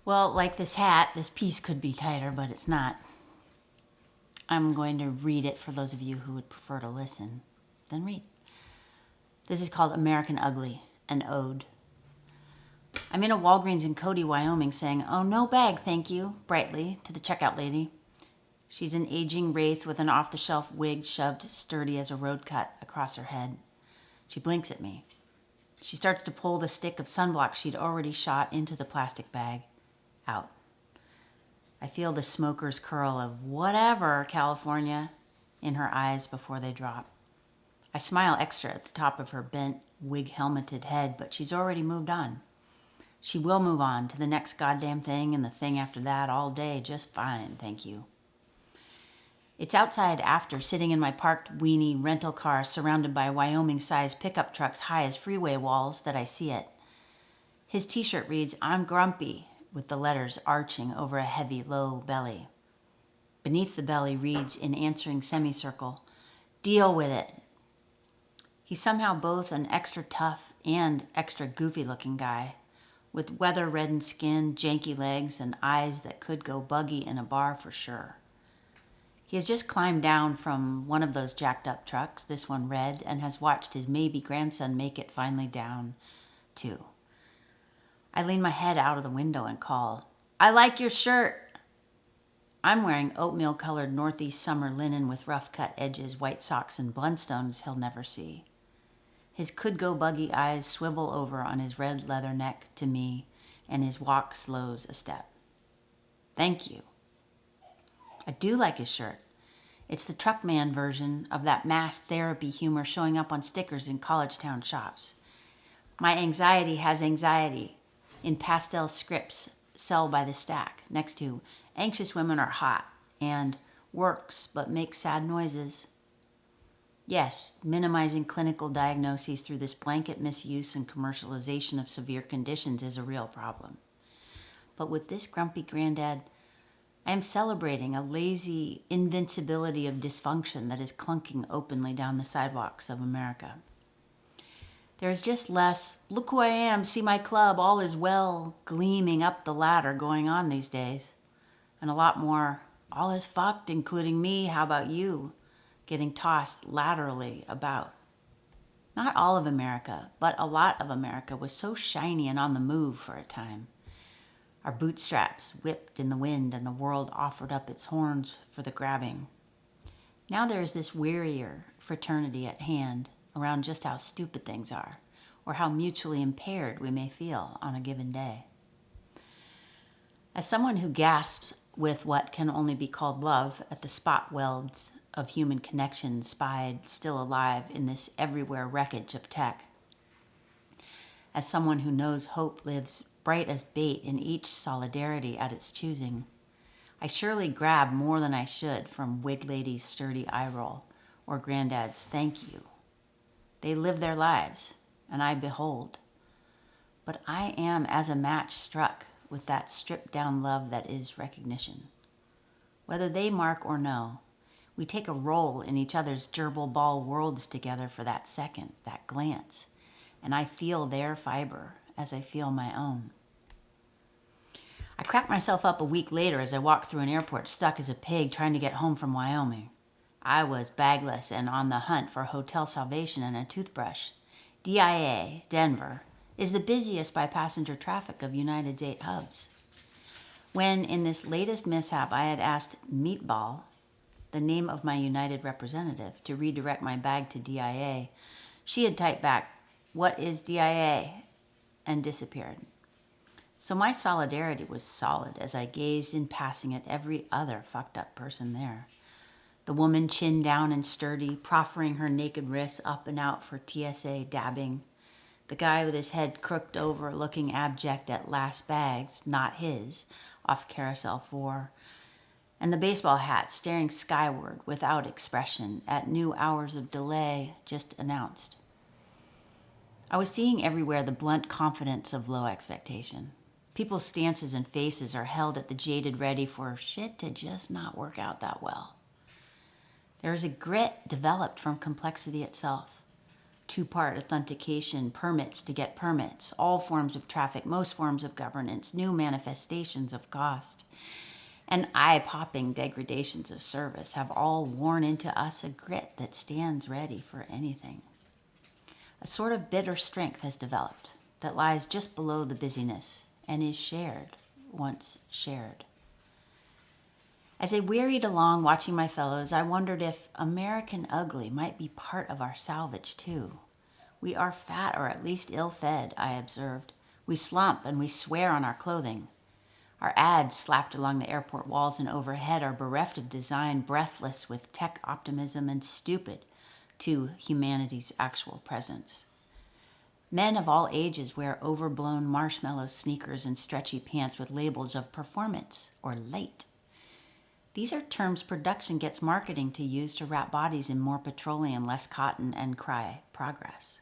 Well, like this hat, this piece could be tighter, but it's not. I'm going to read it for those of you who would prefer to listen. Then read. This is called American Ugly, an ode. I'm in a Walgreens in Cody, Wyoming, saying, "Oh, no bag, thank you," brightly to the checkout lady. She's an aging wraith with an off-the-shelf wig shoved sturdy as a road cut across her head. She blinks at me. She starts to pull the stick of sunblock she'd already shot into the plastic bag out. I feel the smoker's curl of "whatever, California" in her eyes before they drop. I smile extra at the top of her bent, wig-helmeted head, but she's already moved on. She will move on to the next goddamn thing and the thing after that all day just fine, thank you. It's outside after, sitting in my parked weenie rental car surrounded by Wyoming-sized pickup trucks high as freeway walls, that I see it. His t-shirt reads, "I'm grumpy," with the letters arching over a heavy, low belly. Beneath the belly reads in answering semicircle, "Deal with it." He's somehow both an extra tough and extra goofy-looking guy, with weather-reddened skin, janky legs, and eyes that could go buggy in a bar for sure. He has just climbed down from one of those jacked-up trucks, this one red, and has watched his maybe grandson make it finally down, too. I lean my head out of the window and call, "I like your shirt." I'm wearing oatmeal-colored Northeast summer linen with rough-cut edges, white socks, and Blundstones he'll never see. His could-go-buggy eyes swivel over on his red leather neck to me, and his walk slows a step. "Thank you." I do like his shirt. It's the truckman version of that mass therapy humor showing up on stickers in college town shops. "My anxiety has anxiety" in pastel scripts sell by the stack, next to "Anxious women are hot" and "Works but makes sad noises." Yes, minimizing clinical diagnoses through this blanket misuse and commercialization of severe conditions is a real problem. But with this grumpy granddad, I am celebrating a lazy invincibility of dysfunction that is clunking openly down the sidewalks of America. There is just less "look who I am, see my club, all is well" gleaming up the ladder going on these days, and a lot more "all is fucked, including me, how about you" getting tossed laterally about. Not all of America, but a lot of America was so shiny and on the move for a time. Our bootstraps whipped in the wind and the world offered up its horns for the grabbing. Now there is this wearier fraternity at hand around just how stupid things are, or how mutually impaired we may feel on a given day. As someone who gasps with what can only be called love at the spot welds of human connection spied still alive in this everywhere wreckage of tech, as someone who knows hope lives bright as bait in each solidarity at its choosing, I surely grab more than I should from Wig Lady's sturdy eye roll or Granddad's "thank you." They live their lives, and I behold. But I am as a match struck with that stripped-down love that is recognition. Whether they mark or no, we take a role in each other's gerbil ball worlds together for that second, that glance, and I feel their fiber as I feel my own. I crack myself up a week later as I walk through an airport stuck as a pig trying to get home from Wyoming. I was bagless and on the hunt for hotel salvation and a toothbrush. DIA, Denver, is the busiest by passenger traffic of United's 8 hubs. When, in this latest mishap, I had asked Meatball, the name of my United representative, to redirect my bag to DIA, she had typed back, "What is DIA?" and disappeared. So my solidarity was solid as I gazed in passing at every other fucked up person there. The woman chin down and sturdy, proffering her naked wrists up and out for TSA dabbing. The guy with his head crooked over, looking abject at last bags, not his, off Carousel 4. And the baseball hat staring skyward without expression at new hours of delay just announced. I was seeing everywhere the blunt confidence of low expectation. People's stances and faces are held at the jaded ready for shit to just not work out that well. There is a grit developed from complexity itself, two-part authentication, permits to get permits, all forms of traffic, most forms of governance, new manifestations of cost, and eye-popping degradations of service have all worn into us a grit that stands ready for anything. A sort of bitter strength has developed that lies just below the busyness and is shared, once shared. As I wearied along watching my fellows, I wondered if American ugly might be part of our salvage too. We are fat or at least ill-fed, I observed. We slump and we swear on our clothing. Our ads slapped along the airport walls and overhead are bereft of design, breathless with tech optimism and stupid to humanity's actual presence. Men of all ages wear overblown marshmallow sneakers and stretchy pants with labels of performance or late. These are terms production gets marketing to use to wrap bodies in more petroleum, less cotton, and cry progress.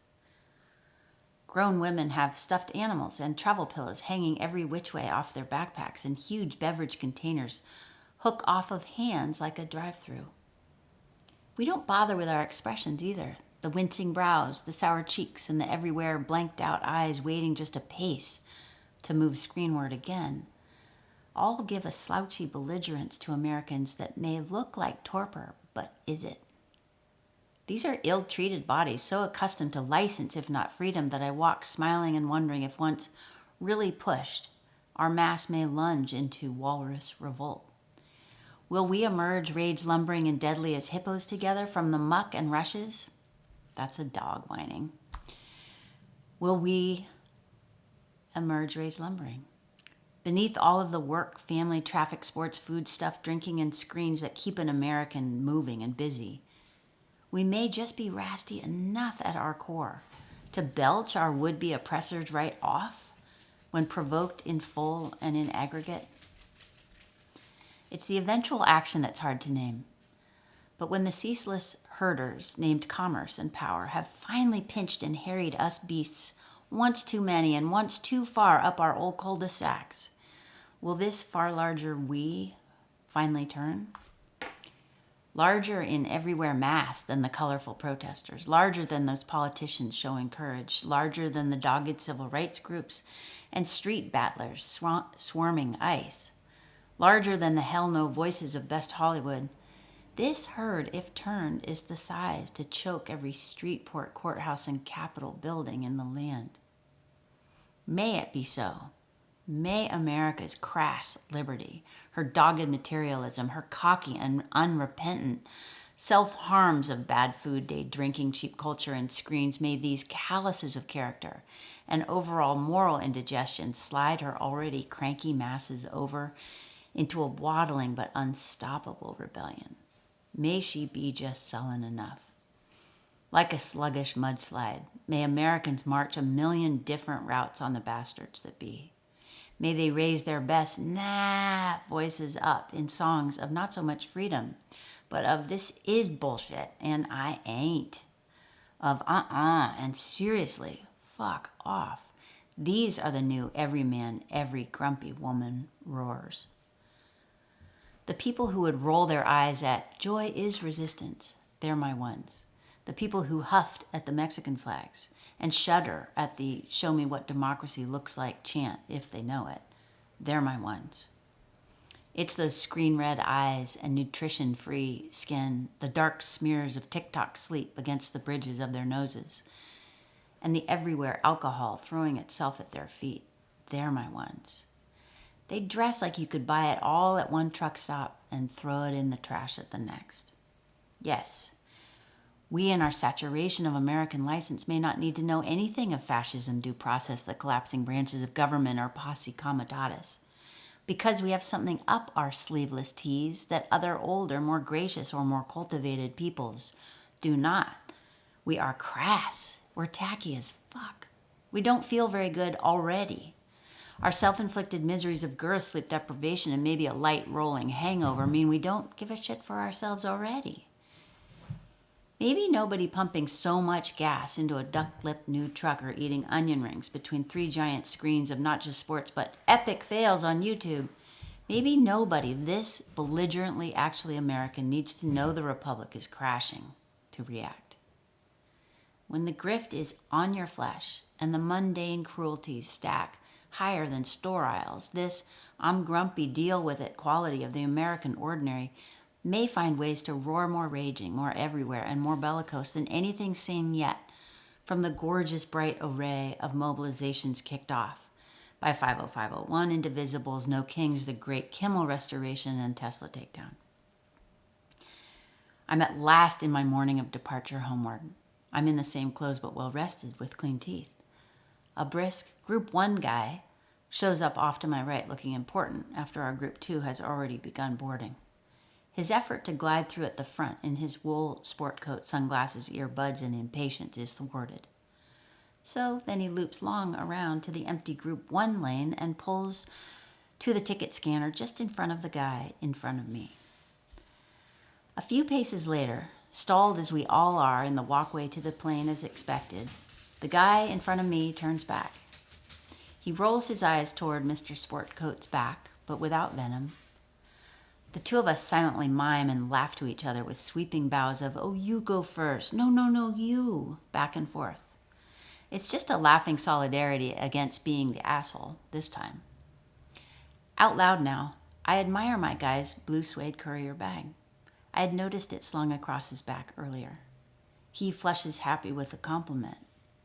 Grown women have stuffed animals and travel pillows hanging every which way off their backpacks, and huge beverage containers hook off of hands like a drive-through. We don't bother with our expressions either. The wincing brows, the sour cheeks, and the everywhere blanked out eyes waiting just a pace to move screenward again all give a slouchy belligerence to Americans that may look like torpor, but is it? These are ill-treated bodies, so accustomed to license, if not freedom, that I walk smiling and wondering if once really pushed, our mass may lunge into walrus revolt. Will we emerge rage lumbering and deadly as hippos together from the muck and rushes? That's a dog whining. Will we emerge rage lumbering? Beneath all of the work, family, traffic, sports, food, stuff, drinking, and screens that keep an American moving and busy, we may just be rasty enough at our core to belch our would-be oppressors right off when provoked in full and in aggregate. It's the eventual action that's hard to name. But when the ceaseless herders named commerce and power have finally pinched and harried us beasts once too many and once too far up our old cul-de-sacs, will this far larger we finally turn? Larger in everywhere mass than the colorful protesters, larger than those politicians showing courage, larger than the dogged civil rights groups and street battlers swarming ICE, larger than the hell-no voices of best Hollywood. This herd, if turned, is the size to choke every street, port, courthouse, and capitol building in the land. May it be so. May America's crass liberty, her dogged materialism, her cocky and unrepentant self-harms of bad food, day drinking, cheap culture, and screens, may these calluses of character and overall moral indigestion slide her already cranky masses over into a waddling but unstoppable rebellion. May she be just sullen enough. Like a sluggish mudslide, may Americans march a million different routes on the bastards that be. May they raise their best voices up in songs of not so much freedom, but of this is bullshit and I ain't. Of and seriously, fuck off. These are the new every man, every grumpy woman roars. The people who would roll their eyes at joy is resistance, they're my ones. The people who huffed at the Mexican flags and shudder at the show me what democracy looks like chant, if they know it, they're my ones. It's those screen-red eyes and nutrition-free skin, the dark smears of TikTok sleep against the bridges of their noses, and the everywhere alcohol throwing itself at their feet, they're my ones. They dress like you could buy it all at one truck stop and throw it in the trash at the next. Yes, we in our saturation of American license may not need to know anything of fascism, due process, the collapsing branches of government, or posse comitatus, because we have something up our sleeveless tees that other older, more gracious, or more cultivated peoples do not. We are crass. We're tacky as fuck. We don't feel very good already. Our self-inflicted miseries of girth, sleep deprivation, and maybe a light rolling hangover mean we don't give a shit for ourselves already. Maybe nobody pumping so much gas into a duck-lipped new truck or eating onion rings between 3 giant screens of not just sports but epic fails on YouTube. Maybe nobody this belligerently actually American needs to know the Republic is crashing to react. when the grift is on your flesh and the mundane cruelties stack higher than store aisles, this I'm grumpy, deal with it quality of the American ordinary may find ways to roar more raging, more everywhere, and more bellicose than anything seen yet from the gorgeous bright array of mobilizations kicked off by 50501, Indivisibles, No Kings, the Great Kimmel Restoration, and Tesla Takedown. I'm at last in my morning of departure homeward. I'm in the same clothes but well rested with clean teeth. A brisk Group 1 guy shows up off to my right looking important after our Group 2 has already begun boarding. His effort to glide through at the front in his wool sport coat, sunglasses, earbuds, and impatience is thwarted. So then he loops long around to the empty Group 1 lane and pulls to the ticket scanner just in front of the guy in front of me. A few paces later, stalled as we all are in the walkway to the plane as expected, the guy in front of me turns back. He rolls his eyes toward Mr. Sportcoat's back, but without venom. The two of us silently mime and laugh to each other with sweeping bows of, "Oh, you go first. No, you," back and forth. It's just a laughing solidarity against being the asshole this time. Out loud now, I admire my guy's blue suede courier bag. I had noticed it slung across his back earlier. He flushes happy with the compliment.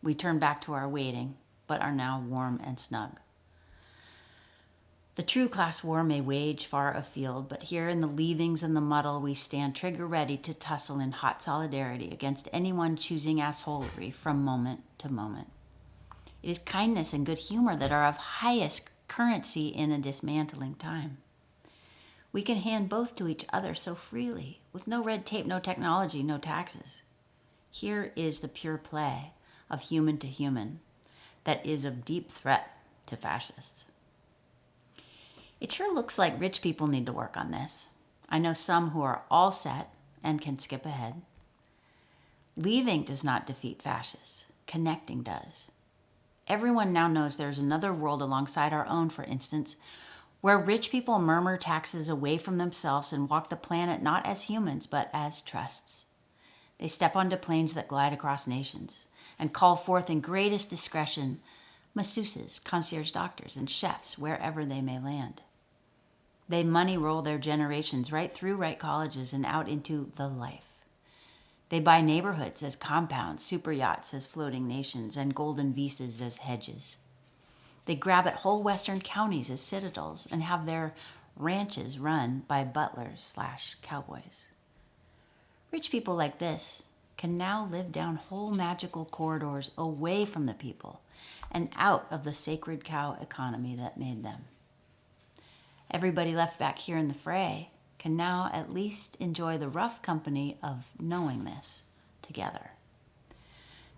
We turn back to our waiting, but are now warm and snug. The true class war may wage far afield, but here in the leavings and the muddle, we stand trigger ready to tussle in hot solidarity against anyone choosing assholery from moment to moment. It is kindness and good humor that are of highest currency in a dismantling time. We can hand both to each other so freely, with no red tape, no technology, no taxes. Here is the pure play of human to human that is of deep threat to fascists. It sure looks like rich people need to work on this. I know some who are all set and can skip ahead. Leaving does not defeat fascists. Connecting does. Everyone now knows there's another world alongside our own, for instance, where rich people murmur taxes away from themselves and walk the planet not as humans, but as trusts. They step onto planes that glide across nations and call forth in greatest discretion masseuses, concierge doctors, and chefs wherever they may land. They money roll their generations right through right colleges and out into the life. They buy neighborhoods as compounds, super yachts as floating nations, and golden visas as hedges. They grab at whole western counties as citadels and have their ranches run by butlers/cowboys. Rich people like this can now live down whole magical corridors away from the people and out of the sacred cow economy that made them. Everybody left back here in the fray can now at least enjoy the rough company of knowing this together.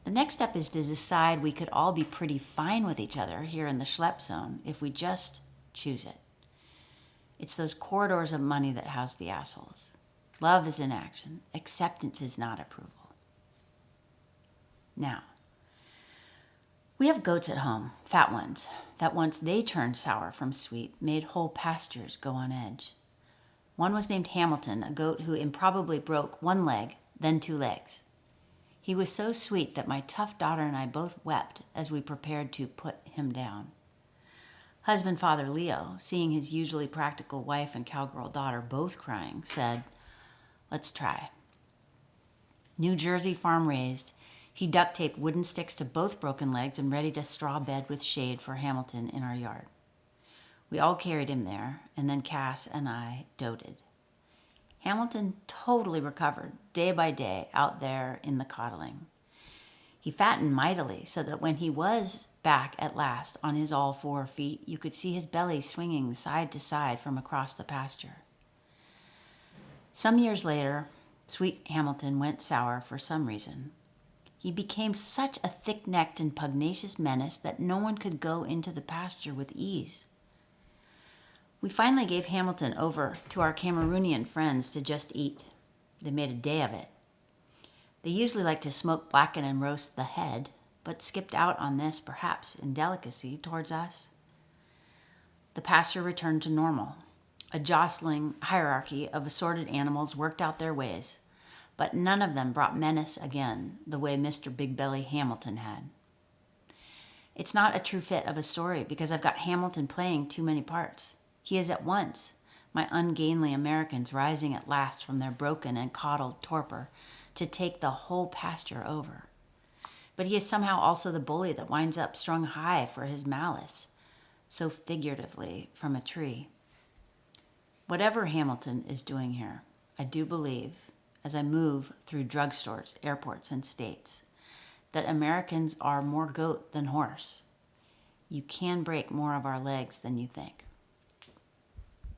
The next step is to decide we could all be pretty fine with each other here in the schlep zone if we just choose it. It's those corridors of money that house the assholes. Love is inaction. Acceptance is not approval. Now, we have goats at home, fat ones, that once they turned sour from sweet, made whole pastures go on edge. One was named Hamilton, a goat who improbably broke one leg, then two legs. He was so sweet that my tough daughter and I both wept as we prepared to put him down. Husband Father Leo, seeing his usually practical wife and cowgirl daughter both crying, said, "Let's try." New Jersey farm raised, he duct taped wooden sticks to both broken legs and readied a straw bed with shade for Hamilton in our yard. We all carried him there, and then Cass and I doted. Hamilton totally recovered, day by day, out there in the coddling. He fattened mightily, so that when he was back at last on his all 4 feet, you could see his belly swinging side to side from across the pasture. Some years later, sweet Hamilton went sour for some reason. He became such a thick-necked and pugnacious menace that no one could go into the pasture with ease. We finally gave Hamilton over to our Cameroonian friends to just eat. They made a day of it. They usually like to smoke, blacken, and roast the head, but skipped out on this, perhaps in delicacy, towards us. The pasture returned to normal. A jostling hierarchy of assorted animals worked out their ways, but none of them brought menace again the way Mr. Big Belly Hamilton had. It's not a true fit of a story because I've got Hamilton playing too many parts. He is at once my ungainly Americans rising at last from their broken and coddled torpor to take the whole pasture over. But he is somehow also the bully that winds up strung high for his malice, so figuratively from a tree. Whatever Hamilton is doing here, I do believe, as I move through drugstores, airports, and states, that Americans are more goat than horse. You can break more of our legs than you think.